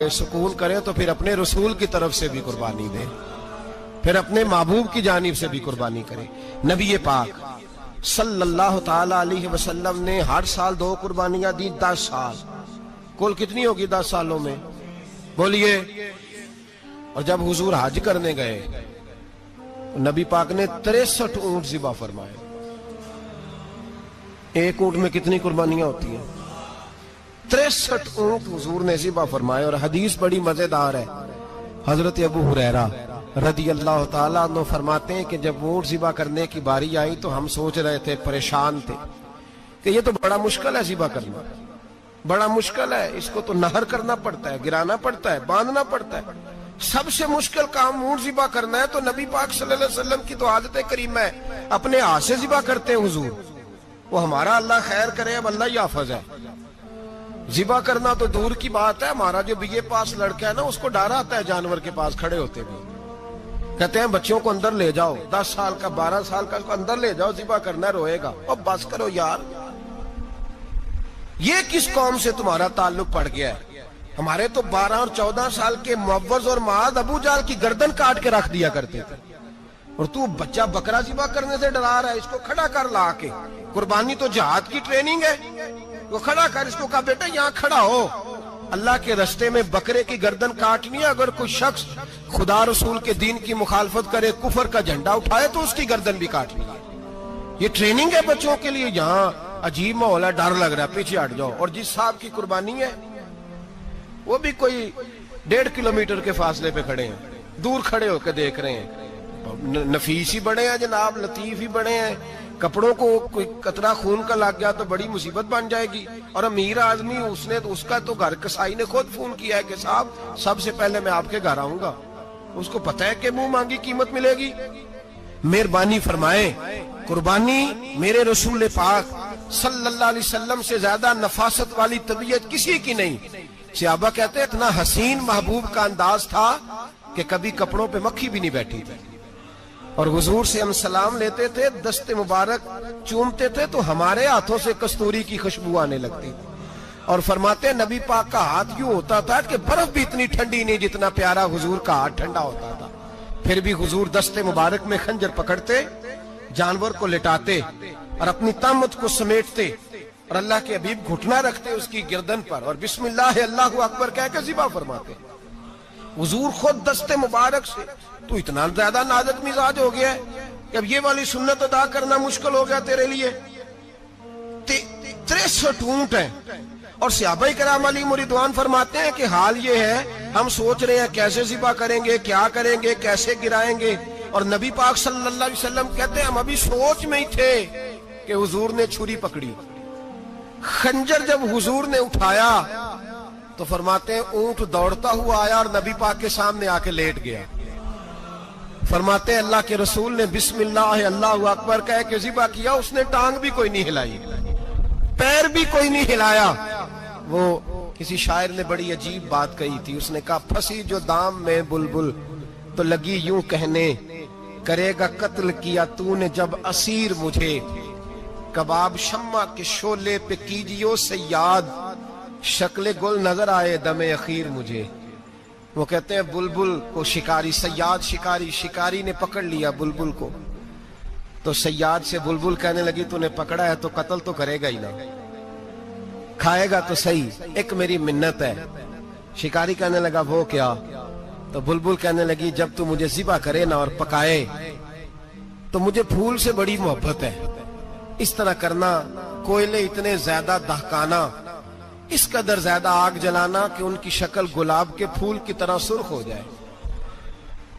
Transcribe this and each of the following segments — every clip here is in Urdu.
میں سکون کریں تو پھر اپنے رسول کی طرف سے بھی قربانی دیں، پھر اپنے محبوب کی جانب سے بھی قربانی کریں۔ نبی پاک صلی اللہ تعالی علیہ وسلم نے ہر سال 2 قربانیاں دی، 10 سال، کل کتنی ہوگی 10 سالوں میں؟ بولیے۔ اور جب حضور حج کرنے گئے نبی پاک نے 63 اونٹ ذبح فرمائے۔ ایک اونٹ میں کتنی قربانیاں ہوتی ہیں؟ 63 اونٹ حضور نے ذبح فرمائے۔ اور حدیث بڑی مزیدار ہے، حضرت ابو ہریرہ رضی اللہ تعالیٰ عنہ فرماتے ہیں کہ جب اونٹ ذبح کرنے کی باری آئی تو ہم سوچ رہے تھے، پریشان تھے کہ یہ تو بڑا مشکل ہے ذبح کرنا، بڑا مشکل ہے، اس کو تو نہر کرنا پڑتا ہے، گرانا پڑتا ہے، باندھنا پڑتا ہے، سب سے مشکل کام اونٹ ذبح کرنا ہے۔ تو نبی پاک صلی اللہ علیہ وسلم کی تو عادت کریمہ ہے، اپنے ہاتھ سے ذبح کرتے ہیں حضور۔ وہ ہمارا اللہ خیر کرے، اب اللہ ہی حافظ ہے، ذبح کرنا تو دور کی بات ہے۔ ہمارا جو BA پاس لڑکا ہے نا، اس کو ڈر آتا ہے جانور کے پاس کھڑے ہوتے بھی، کہتے ہیں بچوں کو اندر لے جاؤ، 10 سال کا 12 سال کا، اس کو اندر لے جاؤ، ذبح کرنا، روئے گا۔ اور بس کرو یار، یہ کس قوم سے تمہارا تعلق پڑ گیا ہے؟ ہمارے تو 12 اور 14 سال کے معوذ اور معاذ ابو جہل کی گردن کاٹ کے رکھ دیا کرتے تھے، اور تو بچہ بکرا ذبح کرنے سے ڈرا رہا ہے، اس کو کھڑا کر لا کے۔ قربانی تو جہاد کی ٹریننگ ہے، وہ کھڑا کر، اس کو کہا بیٹا یہاں کھڑا ہو، اللہ کے رستے میں بکرے کی گردن کاٹنی ہے۔ اگر کوئی شخص خدا رسول کے دین کی مخالفت کرے، کفر کا جھنڈا اٹھائے، تو اس کی گردن بھی کاٹنی ہے۔ یہ ٹریننگ ہے بچوں کے لیے۔ یہاں عجیب ماحول ہے، ڈر لگ رہا ہے، پیچھے ہٹ جاؤ۔ اور جس صاحب کی قربانی ہے وہ بھی کوئی 1.5 کلومیٹر کے فاصلے پہ کھڑے ہیں، دور کھڑے ہو کے دیکھ رہے ہیں۔ نفیس ہی بڑے ہیں جناب، لطیف ہی بڑے ہیں، کپڑوں کو کوئی قطرہ خون کا لگ گیا تو بڑی مصیبت بن جائے گی۔ اور امیر آدمی، اس کا تو گھر کسائی نے خود فون کیا ہے کہ صاحب سب سے پہلے میں آپ کے گھر آؤں گا، اس کو پتہ ہے کہ منہ مانگی قیمت ملے گی۔ مہربانی فرمائے، قربانی میرے رسول پاک صلی اللہ علیہ وسلم سے زیادہ نفاست والی طبیعت کسی کی نہیں۔ صحابہ کہتے ہیں اتنا حسین محبوب کا انداز تھا کہ کبھی کپڑوں پہ مکھی بھی نہیں بیٹھی تھی، اور حضور سے ہم سلام لیتے تھے، دست مبارک چومتے تھے تو ہمارے ہاتھوں سے کستوری کی خوشبو آنے لگتی تھی۔ اور فرماتے ہیں نبی پاک کا ہاتھ یوں ہوتا تھا کہ برف بھی اتنی ٹھنڈی نہیں جتنا پیارا حضور کا ہاتھ ٹھنڈا ہوتا تھا۔ پھر بھی حضور دست مبارک میں خنجر پکڑتے، جانور کو لٹاتے اور اپنی طامت کو سمیٹتے، اور اللہ کے حبیب گھٹنا رکھتے اس کی گردن پر، اور بسم اللہ اللہ اکبر کہہ کے ذبح فرماتے۔ حضور خود دست مبارک سے۔ تو اتنا زیادہ نازک مزاج ہو گیا ہے کہ اب یہ والی سنت ادا کرنا مشکل ہو گیا تیرے لیے۔ 63 اونٹ ہیں، اور صحابہ کرام علیہم رضوان فرماتے ہیں کہ حال یہ ہے، ہم سوچ رہے ہیں کیسے ذبح کریں گے، کیا کریں گے، کیسے گرائیں گے۔ اور نبی پاک صلی اللہ علیہ وسلم کہتے ہیں ہم ابھی سوچ میں ہی تھے کہ حضور نے چھری پکڑی۔ خنجر جب حضور نے اٹھایا تو فرماتے ہیں اونٹ دوڑتا ہوا آیا اور نبی پاک کے سامنے آ کے لیٹ گیا۔ فرماتے ہیں اللہ کے رسول نے بسم اللہ اللہ اکبر کہہ کے ذبح کیا، اس نے ٹانگ بھی کوئی نہیں ہلائی، پیر بھی کوئی نہیں ہلایا۔ وہ کسی شاعر نے بڑی عجیب بات کہی تھی، اس نے کہا پھنسی جو دام میں بلبل تو لگی یوں کہنے، کرے گا قتل کیا تو نے جب اسیر مجھے، کباب شمع کے شعلے پہ کیجیو صیاد، شکل گل نظر آئے دم اخیر مجھے۔ وہ کہتے ہیں بلبل کو شکاری، صیاد شکاری نے پکڑ لیا بلبل کو، تو صیاد سے بلبل کہنے لگی تو نے پکڑا ہے تو قتل تو کرے گا ہی نا، کھائے گا تو صحیح، ایک میری منت ہے۔ شکاری کہنے لگا وہ کیا؟ تو بلبل کہنے لگی جب تو مجھے ذبح کرے نا اور پکائے تو مجھے پھول سے بڑی محبت ہے، اس طرح کرنا، کوئلے اتنے زیادہ دہکانا، اس قدر زیادہ آگ جلانا کہ ان کی شکل گلاب کے پھول کی طرح سرخ ہو جائے،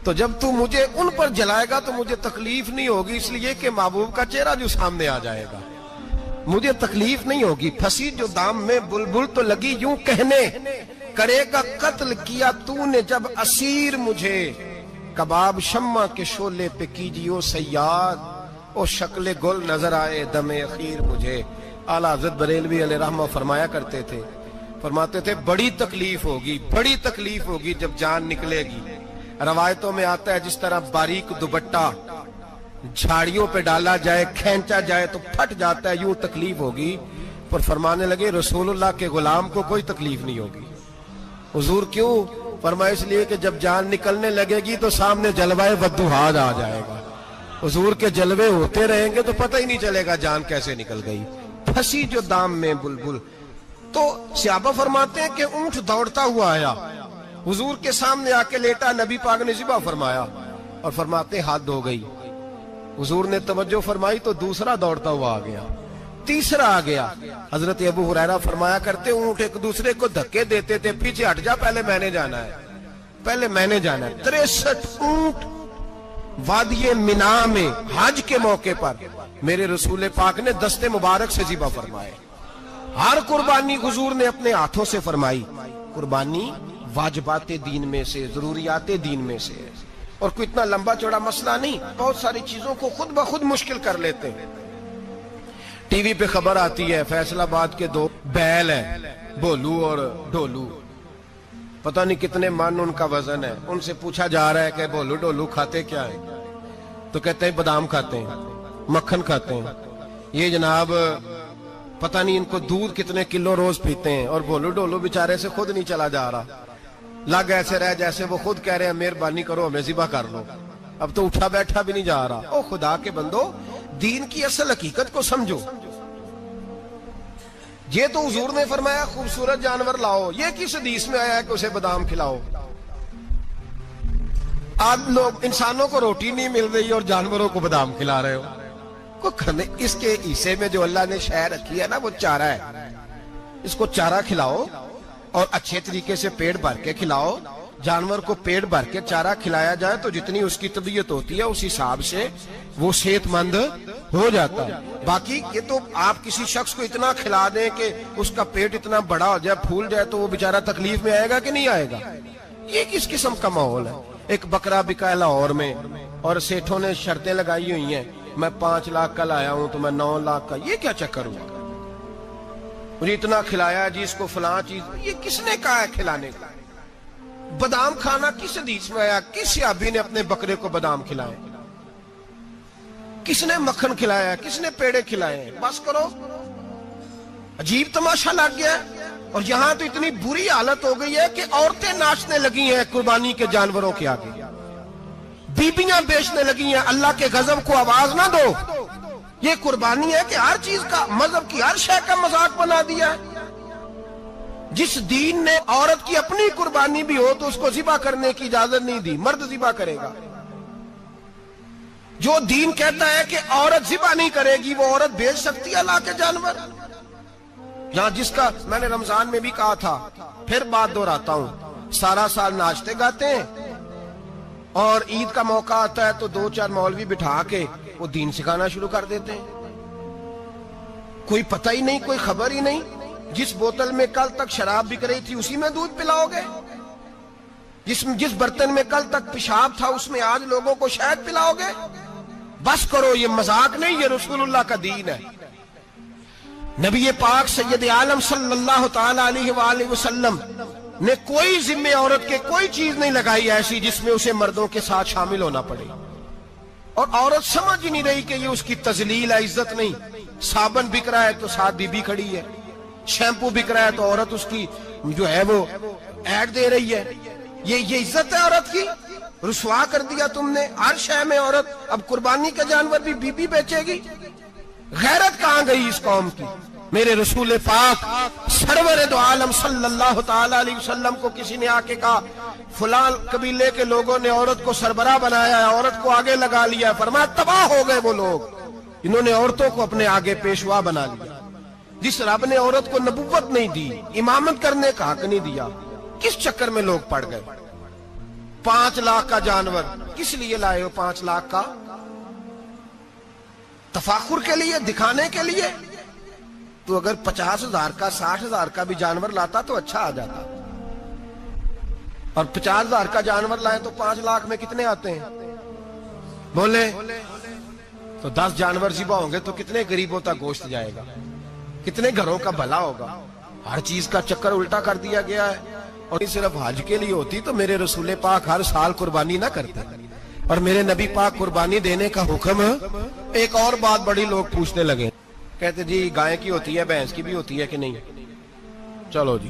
تو جب تو مجھے ان پر جلائے گا تو مجھے تکلیف نہیں ہوگی، اس لیے کہ محبوب کا چہرہ جو سامنے آ جائے گا مجھے تکلیف نہیں ہوگی۔ پھنسی جو دام میں بلبل تو لگی یوں کہنے، کرے گا قتل کیا تو نے جب اسیر مجھے، کباب شمع کے شعلے پہ کیجیو صیاد، او شکل گل نظر آئے دم اخیر مجھے۔ اعلیٰ حضرت بریلوی علیہ رحمہ فرمایا کرتے تھے، فرماتے تھے بڑی تکلیف ہوگی جب جان نکلے گی۔ روایتوں میں آتا ہے جس طرح باریک دوپٹہ جھاڑیوں پہ ڈالا جائے، کھینچا جائے تو پھٹ جاتا ہے، یوں تکلیف ہوگی۔ پر فرمانے لگے رسول اللہ کے غلام کو کوئی تکلیف نہیں ہوگی، حضور کیوں؟ فرمایا اس لیے کہ جب جان نکلنے لگے گی تو سامنے جلوہ بدوحاد آ جائے گا. حضور کے جلوے ہوتے رہیں گے تو پتہ ہی نہیں چلے گا جان کیسے نکل گئی. پھنسی جو دام میں بلبل. تو صحابہ فرماتے ہیں کہ اونٹ دوڑتا ہوا آیا, حضور کے سامنے آ کے لیٹا, نبی پاک نے ذبح فرمایا اور فرماتے ہیں حد ہو گئی. حضور نے توجہ فرمائی تو دوسرا دوڑتا ہوا آ گیا, تیسرا آ گیا. حضرت ابو ہریرہ فرمایا کرتے اونٹ ایک دوسرے کو دھکے دیتے تھے, پیچھے ہٹ جا, پہلے میں نے جانا ہے, پہلے میں نے جانا ہے. 63 اونٹ وادی مینا میں حج کے موقع پر میرے رسول پاک نے دست مبارک سے ذبح فرمائے. ہر قربانی حضور نے اپنے ہاتھوں سے فرمائی. قربانی واجبات دین میں سے, ضروریات دین میں سے ہے, اور کوئی اتنا لمبا چوڑا مسئلہ نہیں. بہت ساری چیزوں کو خود بخود مشکل کر لیتے ہیں. ٹی وی پہ خبر آتی ہے فیصل آباد کے 2 بیل ہیں, بولو اور ڈولو, پتہ نہیں کتنے من ان کا وزن ہے. ان سے پوچھا جا رہا ہے کہ بولو ڈولو کھاتے کیا ہیں؟ تو کہتے ہیں بادام کھاتے ہیں, مکھن کھاتے ہیں. یہ جناب پتہ نہیں ان کو دودھ کتنے کلو روز پیتے ہیں, اور بولو ڈولو بیچارے سے خود نہیں چلا جا رہا. لگ ایسے رہ جیسے وہ خود کہہ رہے ہیں مہربانی کرو ہمیں ذبح کر لو, اب تو اٹھا بیٹھا بھی نہیں جا رہا. او خدا کے بندو, دین کی اصل حقیقت کو سمجھو. یہ تو حضور نے فرمایا خوبصورت جانور لاؤ, یہ کس حدیث میں آیا ہے کہ اسے بادام کھلاؤ؟ آپ لوگ انسانوں کو روٹی نہیں مل رہی اور جانوروں کو بادام کھلا رہے ہو. اس کے حصے میں جو اللہ نے شے رکھی ہے نا وہ چارہ ہے, اس کو چارہ کھلاؤ اور اچھے طریقے سے پیٹ بھر کے کھلاؤ. جانور کو پیٹ بھر کے چارہ کھلایا جائے تو جتنی اس کی طبیعت ہوتی ہے اس حساب سے وہ صحت مند ہو جاتا ہے. باقی یہ تو آپ کسی شخص کو اتنا کھلا دیں کہ اس کا پیٹ اتنا بڑا ہو جائے, پھول جائے, تو وہ بیچارہ تکلیف میں آئے گا کہ نہیں آئے گا؟ یہ کس قسم کا ماحول ہے؟ ایک بکرا بکا ہے لاہور میں اور سیٹھوں نے شرطیں لگائی ہوئی ہیں, میں 5 لاکھ کا لایا ہوں تو میں 9 لاکھ کا. یہ کیا چکر ہوا؟ مجھے اتنا کھلایا جی اس کو فلاں چیز. یہ کس نے کہا ہے کھلانے کا؟ بادام کھانا کس حدیث میں آیا؟ کس صحابی نے اپنے بکرے کو بادام کھلائے؟ کس نے مکھن کھلایا؟ کس نے پیڑے کھلائے؟ بس کرو, عجیب تماشا لگ گیا. اور یہاں تو اتنی بری حالت ہو گئی ہے کہ عورتیں ناچنے لگی ہیں قربانی کے جانوروں کے آگے, بیبیاں بیچنے لگی ہیں. اللہ کے غضب کو آواز نہ دو. یہ قربانی ہے کہ ہر چیز کا, مذہب کی ہر شے کا مذاق بنا دیا ہے. جس دین نے عورت کی اپنی قربانی بھی ہو تو اس کو ذبح کرنے کی اجازت نہیں دی, مرد ذبح کرے گا. جو دین کہتا ہے کہ عورت ذبح نہیں کرے گی, وہ عورت بیچ سکتی ہے اللہ کے جانور. یہاں جس کا میں نے رمضان میں بھی کہا تھا, پھر بات دہراتا ہوں, سارا سال ناچتے گاتے ہیں اور عید کا موقع آتا ہے تو 2-4 مولوی بٹھا کے وہ دین سکھانا شروع کر دیتے ہیں. کوئی پتہ ہی نہیں, کوئی خبر ہی نہیں. جس بوتل میں کل تک شراب بک رہی تھی اسی میں دودھ پلاؤ گے؟ جس برتن میں کل تک پیشاب تھا اس میں آج لوگوں کو شہد پلاؤ گے؟ بس کرو, یہ مذاق نہیں, یہ رسول اللہ کا دین ہے. نبی پاک سید عالم صلی اللہ تعالی علیہ وآلہ وسلم نے کوئی ذمہ عورت کے کوئی چیز نہیں لگائی ایسی جس میں اسے مردوں کے ساتھ شامل ہونا پڑے. اور عورت سمجھ نہیں رہی کہ یہ اس کی تذلیل ہے, عزت نہیں. صابن بک رہا ہے تو ساتھ بی بی کھڑی ہے, شیمپو بک رہا ہے تو عورت اس کی جو ہے وہ ایڈ دے رہی ہے. یہ عزت ہے عورت کی؟ رسوا کر دیا تم نے ہر شے میں عورت. اب قربانی کا جانور بھی بی بی بیچے گی؟ غیرت کہاں گئی اس قوم کی؟ میرے رسول پاک سرور دو عالم صلی اللہ تعالی علیہ وسلم کو کسی نے آ کے کہا فلاں قبیلے کے لوگوں نے عورت کو سربراہ بنایا ہے, عورت کو آگے لگا لیا ہے. فرمایا تباہ ہو گئے وہ لوگ انہوں نے عورتوں کو اپنے آگے پیشوا بنا لیا. جس رب نے عورت کو نبوت نہیں دی, امامت کرنے کا حق نہیں دیا, کس چکر میں لوگ پڑ گئے؟ 5 لاکھ کا جانور کس لیے لائے ہو؟ 5 لاکھ کا تفاخر کے لیے, دکھانے کے لیے؟ تو اگر 50,000 کا 60,000 کا بھی جانور لاتا تو اچھا آ جاتا. اور 50,000 کا جانور لائے تو 5 لاکھ میں کتنے آتے ہیں بولے؟ تو 10 جانور ذبح ہوں گے تو کتنے غریبوں تک گوشت جائے گا, کتنے گھروں کا بھلا ہوگا. ہر چیز کا چکر الٹا کر دیا گیا ہے. اور صرف حج کے لیے ہوتی تو میرے رسول پاک ہر سال قربانی نہ کرتے, اور میرے نبی پاک قربانی دینے کا حکم. ایک اور بات بڑی لوگ پوچھنے لگے, کہتے جی گائے کی ہوتی ہے, بھینس کی بھی ہوتی ہے کہ نہیں؟ چلو جی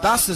10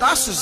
10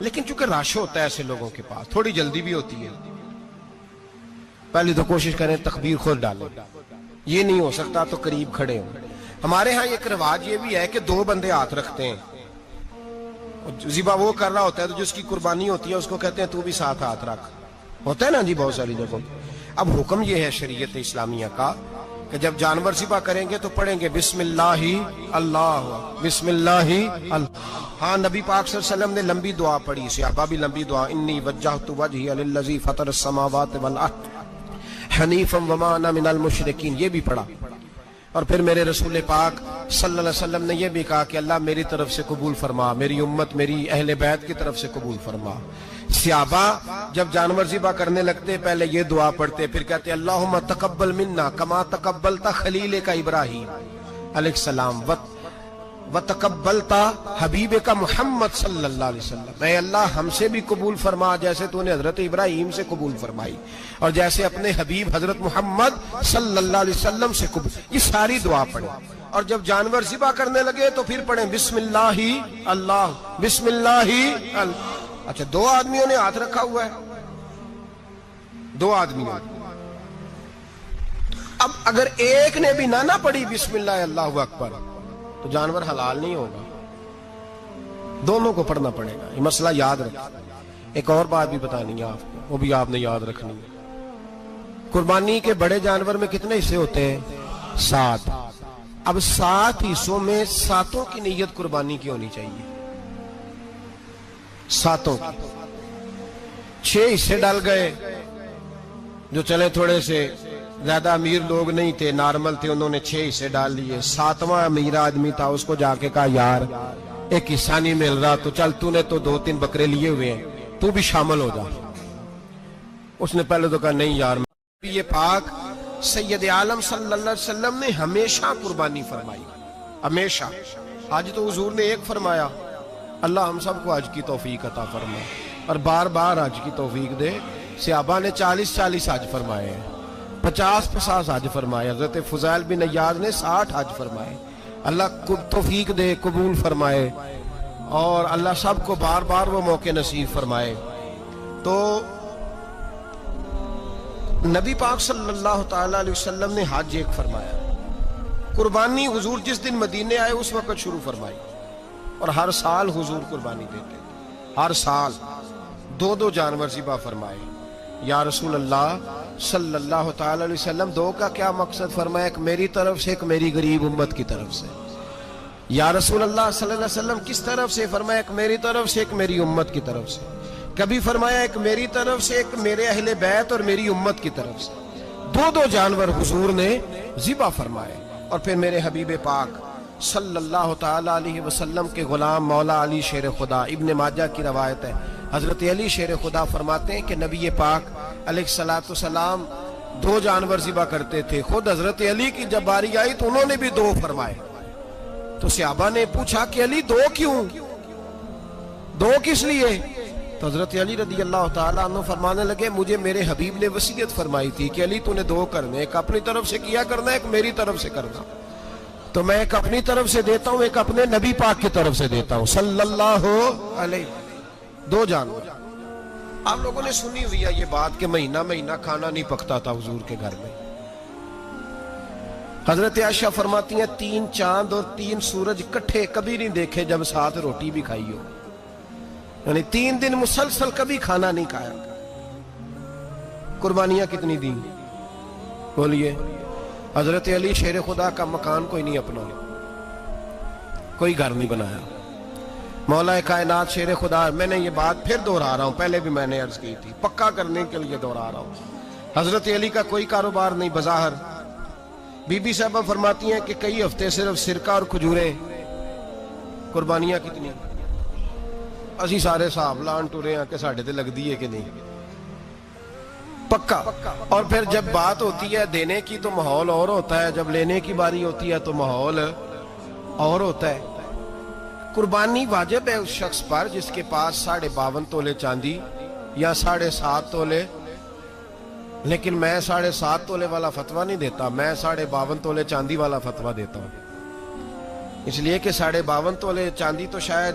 لیکن چونکہ رش ہوتا ہے ایسے لوگوں کے پاس، تھوڑی جلدی بھی ہوتی ہے، پہلے تو کوشش کریں تکبیر خود ڈالیں، یہ نہیں ہو سکتا تو قریب کھڑے ہوں۔ ہمارے ہاں ایک رواج یہ بھی ہے کہ 2 بندے ہاتھ رکھتے ہیں، ذبح وہ کر رہا ہوتا ہے تو جس کی قربانی ہوتی ہے اس کو کہتے ہیں تو بھی ساتھ ہاتھ رکھ، ہوتا ہے نا جی بہت ساری جگہوں۔ اب حکم یہ ہے شریعت اسلامیہ کا کہ جب جانور ذبح کریں گے تو پڑھیں گے بسم اللہ اللہ، بسم اللہ اللہ۔ ہاں نبی پاک صلی اللہ علیہ وسلم نے لمبی دعا پڑھی، صحابہ بھی لمبی دعا، انی وجہت وجہی للذی فطر السماوات والارض حنیفا وما انا من المشرکین، یہ بھی پڑھا۔ اور پھر میرے رسول پاک صلی اللہ علیہ وسلم نے یہ بھی کہا کہ اللہ میری طرف سے قبول فرما، میری امت میری اہل بیت کی طرف سے قبول فرما۔ صحابہ جب جانور ذبح کرنے لگتے پہلے یہ دعا پڑھتے، پھر کہتے اللہم تقبل منا کما تقبلت خلیل کا ابراہیم علیہ السلام وتقبلتا حبیب کا محمد صلی اللہ علیہ وسلم، اے اللہ ہم سے بھی قبول فرما جیسے تو نے حضرت ابراہیم سے قبول فرمائی اور جیسے اپنے حبیب حضرت محمد صلی اللہ علیہ وسلم سے قبول۔ یہ ساری دعا پڑھیں، اور جب جانور ذبح کرنے لگے تو پھر پڑھیں بسم اللہ اللہ، بسم اللہ اللہ۔ اچھا 2 آدمیوں نے ہاتھ رکھا ہوا ہے، 2 آدمیوں، اب اگر ایک نے بھی نہ پڑھی بسم اللہ اللہ اکبر تو جانور حلال نہیں ہوگا، دونوں کو پڑھنا پڑے گا، یہ مسئلہ یاد رکھیں۔ ایک اور بات بھی بتانی ہے آپ کو، وہ بھی آپ نے یاد رکھنی ہے۔ قربانی کے بڑے جانور میں کتنے حصے ہوتے ہیں؟ 7۔ اب 7 حصوں میں 7 کی نیت قربانی کی ہونی چاہیے، 7 کی۔ 6 حصے ڈال گئے، جو چلے تھوڑے سے زیادہ امیر لوگ نہیں تھے، نارمل تھے، انہوں نے 6 حصے ڈال لیے۔ 7واں امیر آدمی تھا، اس کو جا کے کہا یار ایک حصہ نہیں مل رہا تو چل تو نے تو 2-3 بکرے لیے ہوئے ہیں تو بھی شامل ہو جا۔ اس نے پہلے تو کہا نہیں یار، یہ پاک سید عالم صلی اللہ علیہ وسلم نے ہمیشہ قربانی فرمائی، ہمیشہ۔ آج تو حضور نے ایک فرمایا، اللہ ہم سب کو حج کی توفیق عطا فرمائے اور بار بار حج کی توفیق دے۔ صحابہ نے 40 حج فرمائے ہیں، 50 حج فرمائے، حضرت فضیل بن عیاض نے 60 حج فرمائے۔ اللہ توفیق دے، قبول فرمائے، اور اللہ سب کو بار بار وہ موقع نصیب فرمائے۔ تو نبی پاک صلی اللہ تعالی علیہ وسلم نے حج ایک فرمایا، قربانی حضور جس دن مدینے آئے اس وقت شروع فرمائی، اور ہر سال حضور قربانی دیتے تھے، ہر سال 2 جانور ذبح فرمائے۔ یا رسول اللہ صلی اللہ تعالی علیہ وسلم 2 کا کیا مقصد فرمایا؟ ایک میری طرف سے، ایک میری غریب امت کی طرف سے۔ یا رسول اللہ صلی اللہ علیہ وسلم کس طرف سے فرمایا؟ ایک میری طرف سے، ایک میری امت کی طرف سے۔ کبھی فرمایا ایک میری طرف سے، ایک میرے اہل بیت اور میری امت کی طرف سے۔ 2 جانور حضور نے ذبح فرمائے، اور پھر میرے حبیب پاک صلی اللہ تعالی علیہ وسلم کے غلام مولا علی شیر خدا، ابن ماجہ کی روایت ہے، حضرت علی شیر خدا فرماتے ہیں کہ نبی پاک علیہ الصلوۃ والسلام 2 جانور ذبح کرتے تھے۔ خود حضرت علی کی جب باری آئی تو انہوں نے بھی 2 فرمائے۔ تو صحابہ نے پوچھا کہ علی 2 کیوں؟ 2 کس لیے؟ تو حضرت علی رضی اللہ تعالیٰ عنہ فرمانے لگے مجھے میرے حبیب نے وصیت فرمائی تھی کہ علی تو نے 2 کرنے، ایک اپنی طرف سے کیا کرنا، ایک میری طرف سے کرنا۔ تو میں ایک اپنی طرف سے دیتا ہوں، ایک اپنے نبی پاک کی طرف سے دیتا ہوں صلی اللہ علیہ۔ 2 جانور۔ آپ لوگوں نے سنی ہوئی ہے یہ بات کہ مہینہ کھانا نہیں پکتا تھا حضور کے گھر میں۔ حضرت عائشہ فرماتی ہیں 3 چاند اور 3 سورج کٹھے کبھی نہیں دیکھے جب ساتھ روٹی بھی کھائی ہو، یعنی 3 دن مسلسل کبھی کھانا نہیں کھایا۔ قربانیاں کتنی دیں؟ بولیے۔ حضرت علی شیر خدا کا مکان کوئی نہیں اپنا، کوئی گھر نہیں بنایا۔ مولا کائنات شیر خدا، میں نے یہ بات پھر دہرا رہا ہوں، پہلے بھی میں نے عرض کی تھی، پکا کرنے کے لیے دہرا رہا ہوں۔ حضرت علی کا کوئی کاروبار نہیں بظاہر۔ بی بی صاحبہ فرماتی ہیں کہ کئی ہفتے صرف سرکہ اور کھجورے۔ قربانیاں کتنی؟ اسی سارے صاحب لان ٹورے ہیں کہ ساڑھے تے لگ دیئے کہ نہیں، پکا۔ اور پھر جب بات ہوتی ہے دینے کی تو ماحول اور ہوتا ہے، جب لینے کی باری ہوتی ہے تو ماحول اور ہوتا ہے۔ قربانی واجب ہے اس شخص پر جس کے پاس 52.5 تولے چاندی یا 7.5 تولے، لیکن میں 7.5 تولے والا فتویٰ نہیں دیتا، میں 52.5 تولے چاندی والا فتویٰ دیتا ہوں، اس لیے کہ 52.5 تولے چاندی تو شاید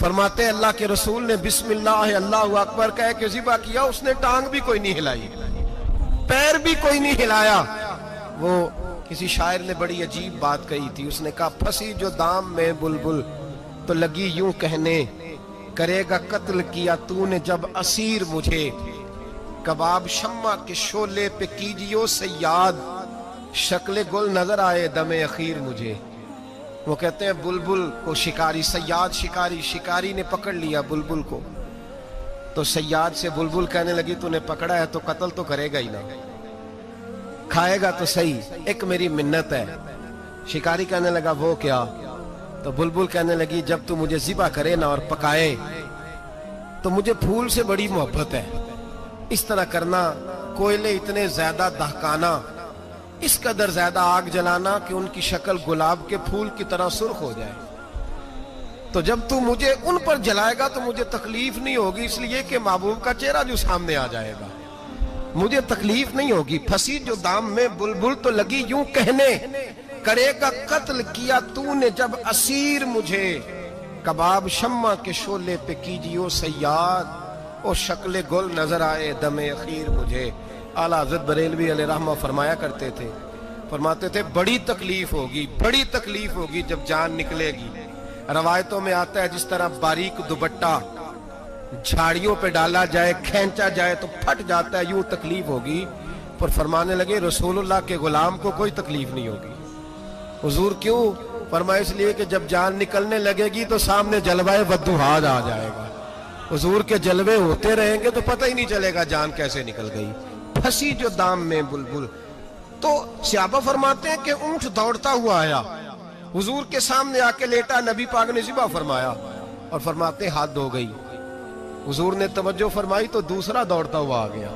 فرماتے اللہ کے رسول نے بسم اللہ اللہ اکبر کہہ کے ذبح کیا، اس نے ٹانگ بھی کوئی نہیں ہلائی، پیر بھی کوئی نہیں ہلایا۔ وہ کسی شاعر نے بڑی عجیب بات کہی تھی، اس نے کہا پھنسی جو دام میں بلبل تو لگی یوں کہنے، کرے گا قتل کیا تو نے جب اسیر مجھے، کباب شمع کے شعلے پہ کیجیو صیاد، شکل گل نظر آئے دم اخیر مجھے۔ وہ کہتے ہیں بلبل کو شکاری، صیاد شکاری، شکاری نے پکڑ لیا بلبل کو، تو صیاد سے بلبل کہنے لگی تو نے پکڑا ہے تو قتل تو کرے گا ہی نہ، کھائے گا تو صحیح، ایک میری منت ہے۔ شکاری کہنے لگا وہ کیا؟ تو بلبل کہنے لگی جب تو مجھے ذبح کرے نا اور پکائے تو مجھے پھول سے بڑی محبت ہے، اس طرح کرنا، کوئلے اتنے زیادہ دہکانا، اس قدر زیادہ آگ جلانا کہ ان کی شکل گلاب کے پھول کی طرح سرخ ہو جائے، تو جب تو مجھے ان پر جلائے گا تو مجھے تکلیف نہیں ہوگی، اس لیے کہ محبوب کا چہرہ جو سامنے آ جائے گا مجھے تکلیف نہیں ہوگی۔ پھنسی جو دام میں بلبل تو لگی یوں کہنے، کرے گا قتل کیا تو نے جب اسیر مجھے، کباب شمع کے شعلے پہ کیجیو صیاد، اور شکل گل نظر آئے دم اخیر مجھے۔ اعلیٰ حضرت بریلوی علیہ رحمہ فرمایا کرتے تھے، فرماتے تھے بڑی تکلیف ہوگی، بڑی تکلیف ہوگی جب جان نکلے گی۔ روایتوں میں آتا ہے جس طرح باریک دوپٹہ جھاڑیوں پہ ڈالا جائے، کھینچا جائے تو پھٹ جاتا ہے، یوں تکلیف ہوگی۔ پر فرمانے لگے رسول اللہ کے غلام کو کوئی تکلیف نہیں ہوگی۔ حضور کیوں؟ فرمایا اس لیے کہ جب جان نکلنے لگے گی تو سامنے جلوہ وضحاہ آ جائے گا، حضور کے جلوے ہوتے رہیں گے تو پتہ ہی نہیں چلے گا جان کیسے نکل گئی۔ پھنسی جو دام میں بلبل، تو صحابہ فرماتے ہیں کہ اونٹ دوڑتا ہوا آیا، حضور کے سامنے آ کے لیٹا، نبی پاک نے ذبح فرمایا اور فرماتے حد ہو گئی۔ حضور نے توجہ فرمائی تو دوسرا دوڑتا ہوا آ گیا،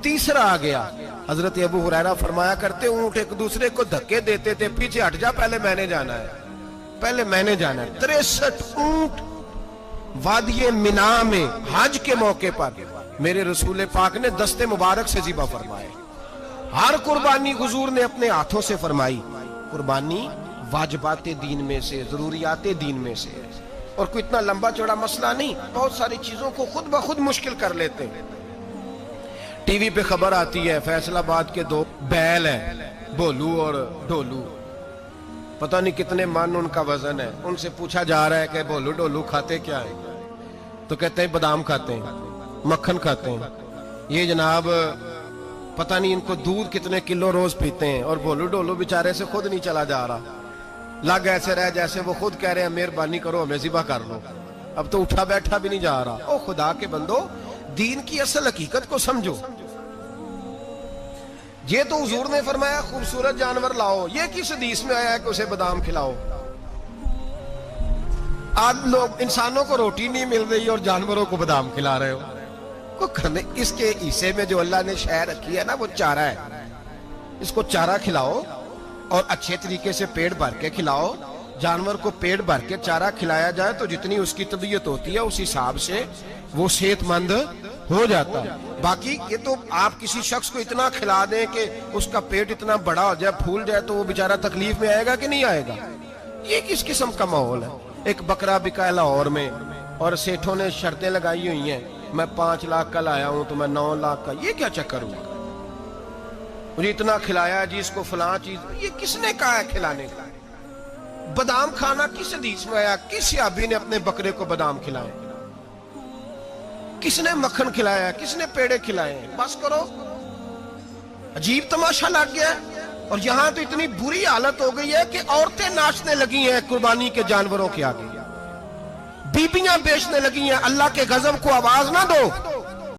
تیسرا آ گیا۔ حضرت ابو ہریرہ فرمایا کرتے اونٹ ایک دوسرے کو دھکے دیتے تھے، پیچھے ہٹ جا، پہلے میں نے جانا ہے، پہلے میں نے جانا ہے۔ 63 اونٹ وادی منا میں حج کے موقع پر میرے رسول پاک نے دست مبارک سے ذبح فرمائے۔ ہر قربانی حضور نے اپنے ہاتھوں سے فرمائی۔ قربانی واجبات دین میں سے، ضروریات دین میں سے، اور کوئی اتنا لمبا چوڑا مسئلہ نہیں، بہت ساری چیزوں کو خود بخود مشکل کر لیتے ہیں۔ ٹی وی پہ خبر آتی ہے فیصل آباد کے 2 بیل ہیں، بولو اور ڈولو، پتہ نہیں کتنے من ان کا وزن ہے۔ ان سے پوچھا جا رہا ہے کہ بولو ڈولو کھاتے کیا ہے؟ تو کہتے ہیں بادام کھاتے ہیں، مکھن کھاتے ہیں، یہ جناب پتہ نہیں ان کو دودھ کتنے کلو روز پیتے ہیں، اور بولو ڈولو بیچارے سے خود نہیں چلا جا رہا، لگ ایسے رہ جیسے وہ خود کہہ رہے ہیں مہربانی کرو ہمیں ذبح کر لو، اب تو اٹھا بیٹھا بھی نہیں جا رہا۔ او خدا کے بندو، دین کی اصل حقیقت کو سمجھو۔ یہ تو حضور نے فرمایا خوبصورت جانور لاؤ، یہ کس حدیث میں آیا ہے کہ اسے بادام کھلاؤ؟ آج لوگ انسانوں کو روٹی نہیں مل رہی اور جانوروں کو بادام کھلا رہے ہو۔ اس کے حصے میں جو اللہ نے شے رکھی ہے نا وہ چارہ ہے، اس کو چارہ کھلاؤ اور اچھے طریقے سے پیٹ بھر کے کھلاؤ۔ جانور کو پیٹ بھر کے چارہ کھلایا جائے تو جتنی اس کی طبیعت ہوتی ہے اس حساب سے وہ صحت مند ہو جاتا ہے۔ باقی یہ تو آپ کسی شخص کو اتنا کھلا دیں کہ اس کا پیٹ اتنا بڑا ہو جائے، پھول جائے، تو وہ بیچارہ تکلیف میں آئے گا کہ نہیں آئے گا؟ یہ کس قسم کا ماحول ہے؟ ایک بکرا بکا ہے لاہور میں اور سیٹھوں نے شرطیں لگائی ہوئی ہیں، میں 5 لاکھ کا لایا ہوں تو میں 9 لاکھ کا۔ یہ کیا چکر ہوا؟ مجھے اتنا کھلایا جی، اس کو فلاں چیز، یہ کس نے کہا ہے کھلانے کا؟ بادام کھانا کس حدیث میں آیا؟ کس صحابی نے اپنے بکرے کو بادام کھلائے؟ کس نے مکھن کھلایا؟ کس نے پیڑے کھلائے؟ بس کرو، عجیب تماشا لگ گیا ہے۔ اور یہاں تو اتنی بری حالت ہو گئی ہے کہ عورتیں ناچنے لگی ہیں قربانی کے جانوروں کے آگے، بیبیاں بیچنے لگی ہیں۔ اللہ کے غضب کو آواز نہ دو،